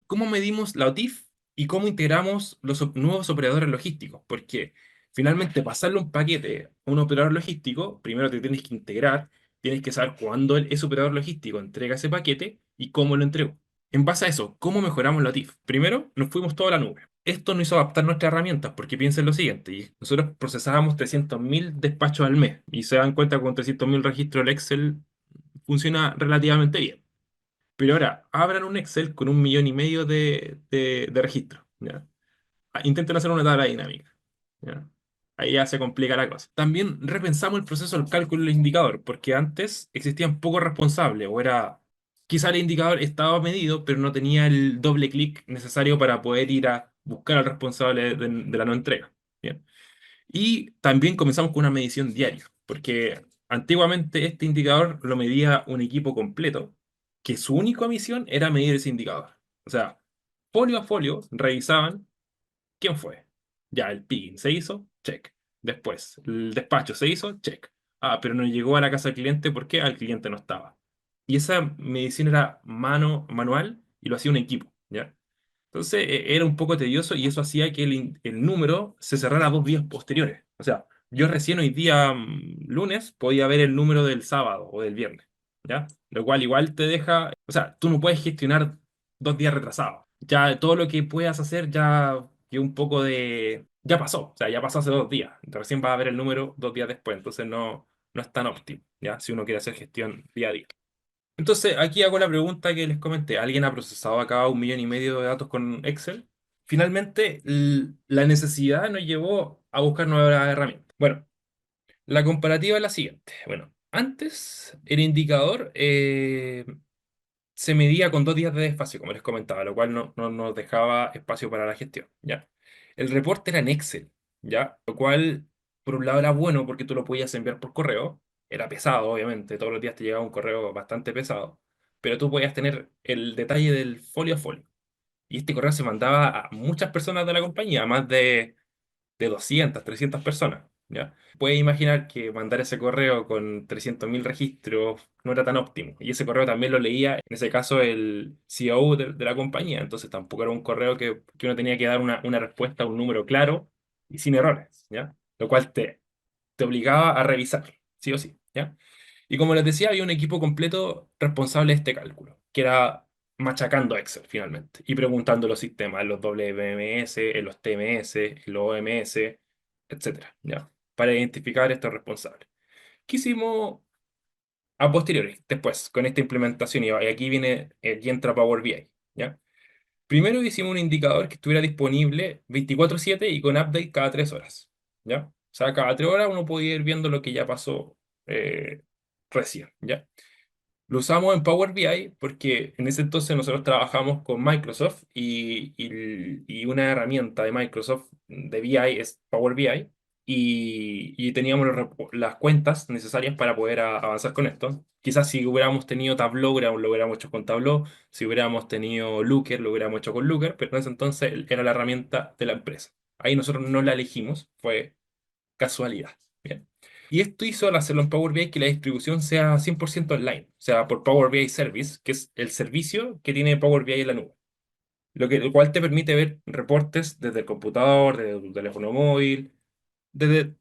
cómo medimos la OTIF y cómo integramos los nuevos operadores logísticos. Porque finalmente pasarle un paquete a un operador logístico, primero te tienes que integrar, tienes que saber cuándo ese operador logístico entrega ese paquete y cómo lo entregó. En base a eso, ¿cómo mejoramos la OTIF? Primero, nos fuimos toda la nube. Esto nos hizo adaptar nuestras herramientas, porque piensen lo siguiente, nosotros procesábamos 300.000 despachos al mes, y se dan cuenta que con 300.000 registros el Excel funciona relativamente bien. Pero ahora, abran un Excel con 1,5 millones de registros, ¿ya? Intenten hacer una tabla dinámica, ¿ya? Ahí ya se complica la cosa. También repensamos el proceso del cálculo del indicador, porque antes existían pocos responsables, o era, quizá el indicador estaba medido, pero no tenía el doble clic necesario para poder ir a buscar al responsable de la no entrega. Bien. Y también comenzamos con una medición diaria, porque antiguamente este indicador lo medía un equipo completo, que su única misión era medir ese indicador. O sea, folio a folio revisaban quién fue. Ya, el picking se hizo, check. Después, el despacho se hizo, check. Ah, pero no llegó a la casa del cliente porque al cliente no estaba. Y esa medición era manual y lo hacía un equipo, ¿ya? Entonces era un poco tedioso y eso hacía que el número se cerrara 2 días posteriores. O sea, yo recién hoy día, lunes, podía ver el número del sábado o del viernes, ¿ya? Lo cual igual te deja, o sea, tú no puedes gestionar 2 días retrasados. Ya todo lo que puedas hacer ya que un poco de... Ya pasó, o sea, ya pasó hace 2 días. Recién vas a ver el número 2 días después, entonces no es tan óptimo, ¿ya? Si uno quiere hacer gestión día a día. Entonces, aquí hago la pregunta que les comenté. ¿Alguien ha procesado acá 1,5 millones de datos con Excel? Finalmente, la necesidad nos llevó a buscar nuevas herramientas. Bueno, la comparativa es la siguiente. Bueno, antes el indicador se medía con 2 días de desfase, como les comentaba, lo cual no nos dejaba espacio para la gestión, ¿ya? El reporte era en Excel, ¿ya? Lo cual, por un lado, era bueno porque tú lo podías enviar por correo. Era pesado, obviamente, todos los días te llegaba un correo bastante pesado, pero tú podías tener el detalle del folio a folio. Y este correo se mandaba a muchas personas de la compañía, a más de 200, 300 personas, ¿ya? Puedes imaginar que mandar ese correo con 300.000 registros no era tan óptimo. Y ese correo también lo leía, en ese caso, el CEO de la compañía. Entonces tampoco era un correo que uno tenía que dar una respuesta a un número claro y sin errores, ¿ya? Lo cual te obligaba a revisar, sí o sí, ¿ya? Y como les decía, había un equipo completo responsable de este cálculo, que era machacando Excel finalmente y preguntando los sistemas, en los WMS, en los TMS, en los OMS, etcétera, ¿ya? Para identificar estos responsables. ¿Qué hicimos a posteriori, después, con esta implementación? Y aquí viene, aquí entra Power BI, ¿ya? Primero hicimos un indicador que estuviera disponible 24/7 y con update cada 3 horas, ¿ya? O sea, cada 3 horas uno podía ir viendo lo que ya pasó eh, recién, ¿ya? Lo usamos en Power BI porque en ese entonces nosotros trabajamos con Microsoft y una herramienta de Microsoft de BI es Power BI y teníamos las cuentas necesarias para poder avanzar con esto. Quizás si hubiéramos tenido Tableau, lo hubiéramos hecho con Tableau. Si hubiéramos tenido Looker, lo hubiéramos hecho con Looker, pero en ese entonces era la herramienta de la empresa. Ahí nosotros no la elegimos, fue casualidad. Bien. Y esto hizo al hacerlo en Power BI que la distribución sea 100% online, o sea, por Power BI Service, que es el servicio que tiene Power BI en la nube. Lo cual te permite ver reportes desde el computador, desde tu teléfono móvil, desde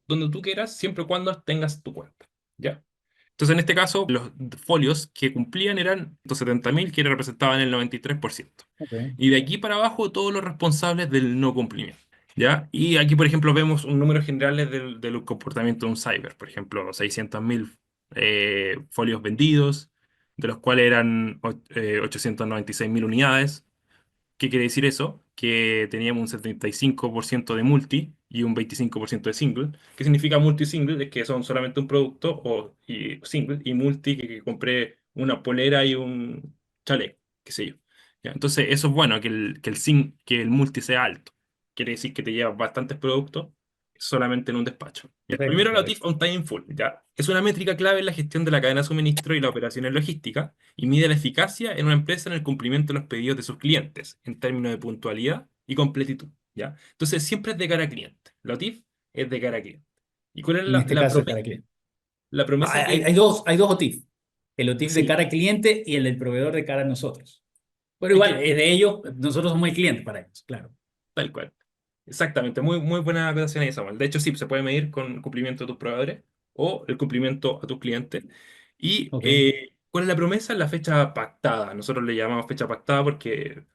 donde tú quieras, siempre y cuando tengas tu cuenta. ¿Ya? Entonces, en este caso, los folios que cumplían eran 170.000, que representaban el 93%. Ok. Y de aquí para abajo, todos los responsables del no cumplimiento. ¿Ya? Y aquí, por ejemplo, vemos un número general del comportamiento de un cyber. Por ejemplo, 600.000 folios vendidos, de los cuales eran 896.000 unidades. ¿Qué quiere decir eso? Que teníamos un 75% de multi y un 25% de single. ¿Qué significa multi y single? Es que son solamente un producto y single, y multi que compré una polera y un chaleco, qué sé yo. ¿Ya? Entonces, eso es bueno, que el multi sea alto. Quiere decir que te llevas bastantes productos solamente en un despacho. ¿Ya? Correcto, Primero, la correcto. TIF on time in full. ¿Ya? Es una métrica clave en la gestión de la cadena de suministro y la operación en logística y mide la eficacia en una empresa en el cumplimiento de los pedidos de sus clientes en términos de puntualidad y completitud, ¿ya? Entonces siempre es de cara a cliente. La OTIF es de cara a cliente. ¿Y cuál es En este la caso, promesa? ¿para qué? La promesa Hay, que, hay dos OTIF. El OTIF de sí, cara al cliente y el del proveedor de cara a nosotros. Pero Es igual, que, es de ellos, nosotros somos el cliente para ellos, claro. tal cual. Exactamente, muy, muy buena acotación ahí, Samuel. De hecho, sí, se puede medir con el cumplimiento de tus proveedores o el cumplimiento a tus clientes. Y Ok, ¿cuál es la promesa? La fecha pactada. Nosotros le llamamos fecha pactada porque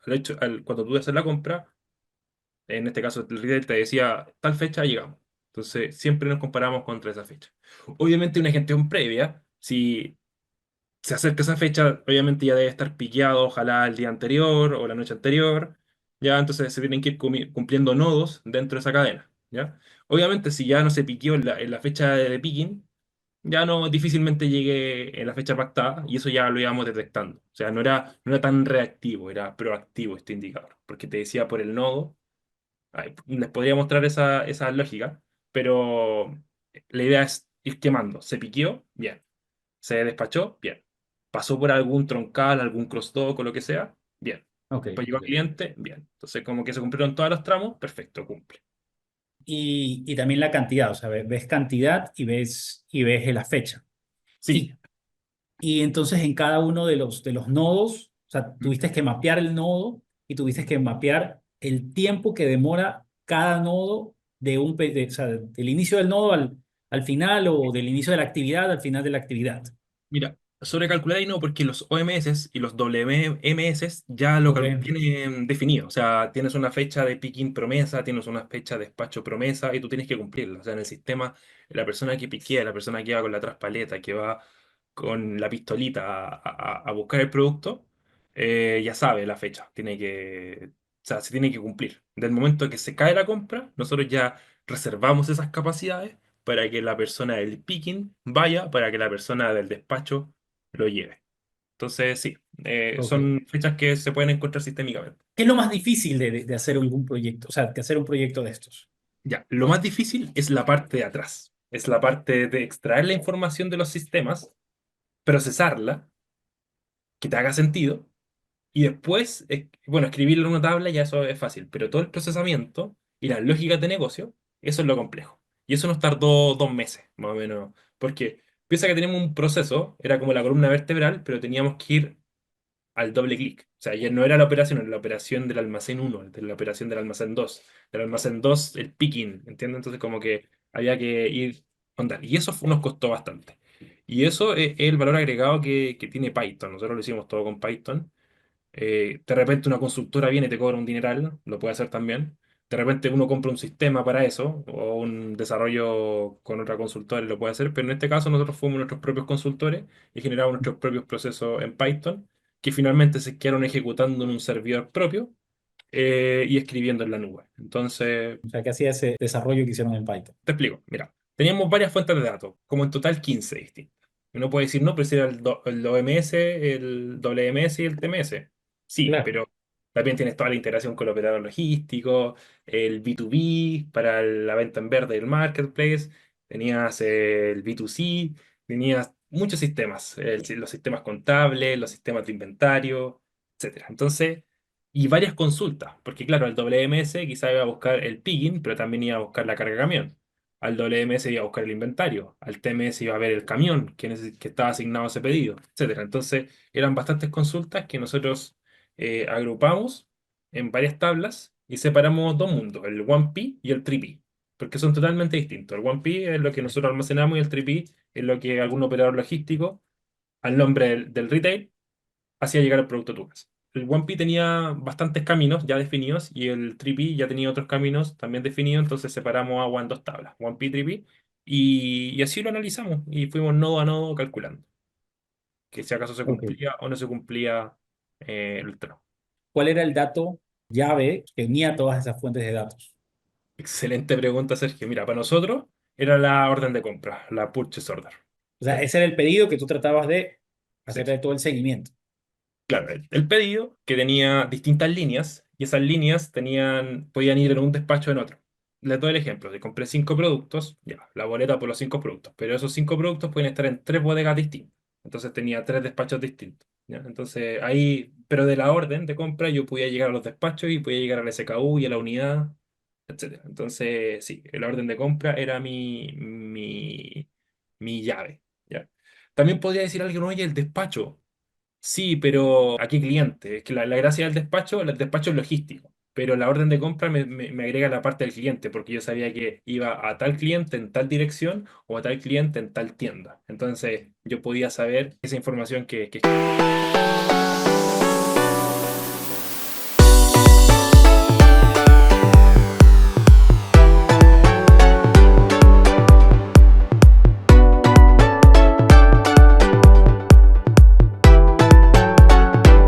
cuando tú haces la compra, en este caso el retail te decía, tal fecha llegamos. Entonces, siempre nos comparamos contra esa fecha. Obviamente, una gestión previa, si se acerca esa fecha, obviamente ya debe estar piqueado, ojalá el día anterior o la noche anterior, ya entonces se tienen que ir cumpliendo nodos dentro de esa cadena, ¿ya? Obviamente si ya no se piqueó en la fecha de picking, ya no difícilmente llegue en la fecha pactada y eso ya lo íbamos detectando. O sea, no era tan reactivo, era proactivo este indicador, porque te decía por el nodo, les podría mostrar esa lógica, pero la idea es ir quemando. ¿Se piqueó? Bien. ¿Se despachó? Bien. ¿Pasó por algún troncal, algún crossdock o lo que sea? Bien. ok, Después llegó al ok. cliente, bien. Entonces, como que se cumplieron todos los tramos, perfecto, cumple. Y también la cantidad, o sea, ves cantidad y ves la fecha. Sí. Y, y entonces en cada uno de los nodos, o sea, ¿Mm? tuviste que mapear el nodo y tuviste que mapear el tiempo que demora cada nodo o sea, del inicio del nodo al final o del inicio de la actividad al final de la actividad. Mira, sobrecalcular y no, porque los OMS y los WMS ya lo Ok, tienen definido. O sea, tienes una fecha de picking promesa, tienes una fecha de despacho promesa y tú tienes que cumplirla. O sea, en el sistema, la persona que piquea, la persona que va con la traspaleta, que va con la pistolita a buscar el producto, ya sabe la fecha. O sea, se tiene que cumplir. Del momento que se cae la compra, nosotros ya reservamos esas capacidades para que la persona del picking vaya, para que la persona del despacho lo lleve. Entonces, sí, ok. son fechas que se pueden encontrar sistémicamente. ¿Qué es lo más difícil de hacer algún proyecto? O sea, de hacer un proyecto de estos. Ya, lo más difícil es la parte de atrás. Es la parte de extraer la información de los sistemas, procesarla, que te haga sentido. Y después, bueno, escribirlo en una tabla ya eso es fácil, pero todo el procesamiento y las lógicas de negocio, eso es lo complejo. Y eso nos tardó 2 meses, más o menos, porque piensa que teníamos un proceso, era como la columna vertebral, pero teníamos que ir al doble clic. O sea, ya no era la operación del almacén uno de la operación del almacén 2 del almacén 2 el picking, ¿entiendes? Entonces como que había que ir onda. Y eso nos costó bastante. Y eso es el valor agregado que tiene Python. Nosotros lo hicimos todo con Python. De repente una consultora viene y te cobra un dineral, lo puede hacer también. De repente uno compra un sistema para eso o un desarrollo con otra consultora y lo puede hacer, pero en este caso nosotros fuimos nuestros propios consultores y generamos nuestros propios procesos en Python que finalmente se quedaron ejecutando en un servidor propio y escribiendo en la nube. Entonces, O sea, ¿qué hacía ese desarrollo que hicieron en Python? te explico, mira, teníamos varias fuentes de datos, como en total 15 distintas. Uno puede decir, no, pero si era el OMS, el WMS y el TMS. Sí, Claro. pero también tienes toda la integración con el operador logístico, el B2B para la venta en verde del marketplace, tenías el B2C, tenías muchos sistemas, los sistemas contables, los sistemas de inventario, etcétera. Entonces, y varias consultas, porque claro, el WMS quizá iba a buscar el picking, pero también iba a buscar la carga camión. Al WMS iba a buscar el inventario, al TMS iba a ver el camión que estaba asignado a ese pedido, etcétera. Entonces, eran bastantes consultas que nosotros agrupamos en varias tablas y separamos dos mundos, el 1P y el 3P, porque son totalmente distintos. El 1P es lo que nosotros almacenamos y el 3P es lo que algún operador logístico, al nombre del retail, hacía llegar el producto a tu casa. El 1P tenía bastantes caminos ya definidos y el 3P ya tenía otros caminos también definidos, entonces separamos agua en dos tablas, 1P, 3P, y así lo analizamos y fuimos nodo a nodo calculando que si acaso se Ok. cumplía o no se cumplía el tramo. ¿Cuál era el dato llave que unía todas esas fuentes de datos? Excelente pregunta, Sergio. Mira, para nosotros era la orden de compra, la purchase order. O sea, ¿Ya? ese era el pedido que tú tratabas de Sí. hacer de todo el seguimiento. Claro, el pedido que tenía distintas líneas y esas líneas podían ir en un despacho o en otro. Les doy el ejemplo, si compré 5 productos, ya, la boleta por los 5 productos, pero esos 5 productos pueden estar en 3 bodegas distintas. Entonces tenía 3 despachos distintos. ¿Ya? Entonces ahí, pero de la orden de compra yo podía llegar a los despachos y podía llegar al SKU y a la unidad, etcétera. Entonces, sí, la orden de compra era mi llave. ¿Ya? También podría decir alguien, oye, el despacho. Sí, pero ¿a qué cliente? Es que la gracia del despacho, el despacho es logístico, pero la orden de compra me agrega la parte del cliente, porque yo sabía que iba a tal cliente en tal dirección o a tal cliente en tal tienda. Entonces yo podía saber esa información que